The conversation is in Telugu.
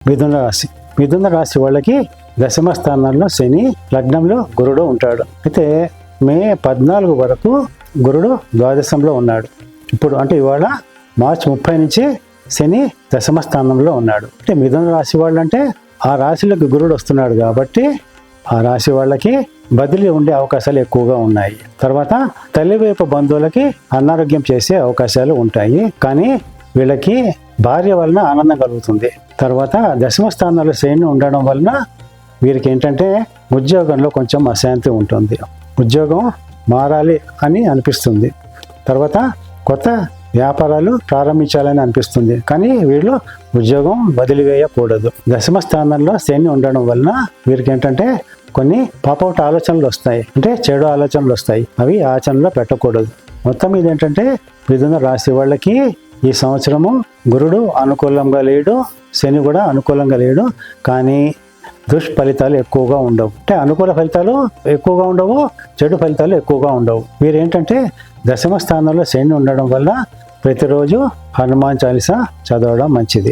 మిథున రాశి. మిథున రాశి వాళ్ళకి దశమ స్థానంలో శని, లగ్నంలో గురుడు ఉంటాడు. అయితే మే 14 వరకు గురుడు ద్వాదశంలో ఉన్నాడు. ఇప్పుడు అంటే ఇవాళ మార్చి 30 నుంచి శని దశమ స్థానంలో ఉన్నాడు. అంటే మిథున రాశి వాళ్ళు అంటే ఆ రాశిలోకి గురుడు వస్తున్నాడు కాబట్టి ఆ రాశి వాళ్ళకి బదిలీ ఉండే అవకాశాలు ఎక్కువగా ఉన్నాయి. తర్వాత తల్లి వైపు బంధువులకి అనారోగ్యం చేసే అవకాశాలు ఉంటాయి. కానీ వీళ్ళకి భార్య వలన ఆనందం కలుగుతుంది. తర్వాత దశమ స్థానంలో శని ఉండడం వలన వీరికి ఏంటంటే ఉద్యోగంలో కొంచెం అశాంతి ఉంటుంది. ఉద్యోగం మారాలి అని అనిపిస్తుంది. తర్వాత కొత్త వ్యాపారాలు ప్రారంభించాలని అనిపిస్తుంది. కానీ వీళ్ళు ఉద్యోగం వదిలివేయకూడదు. దశమ స్థానంలో శని ఉండడం వలన వీరికి ఏంటంటే కొన్ని పాపౌట్ ఆలోచనలు వస్తాయి. అంటే చెడు ఆలోచనలు వస్తాయి. అవి ఆచరణలో పెట్టకూడదు. మొత్తం మీద ఏంటంటే మిథున రాశి వాళ్ళకి ఈ సంవత్సరము గురుడు అనుకూలంగా లేడు, శని కూడా అనుకూలంగా లేడు. కానీ దుష్ఫలితాలు ఎక్కువగా ఉండవు. అంటే అనుకూల ఫలితాలు ఎక్కువగా ఉండవు, చెడు ఫలితాలు ఎక్కువగా ఉండవు. మీరేంటంటే దశమ స్థానంలో శని ఉండడం వల్ల ప్రతిరోజు హనుమాన్ చాలీసా చదవడం మంచిది.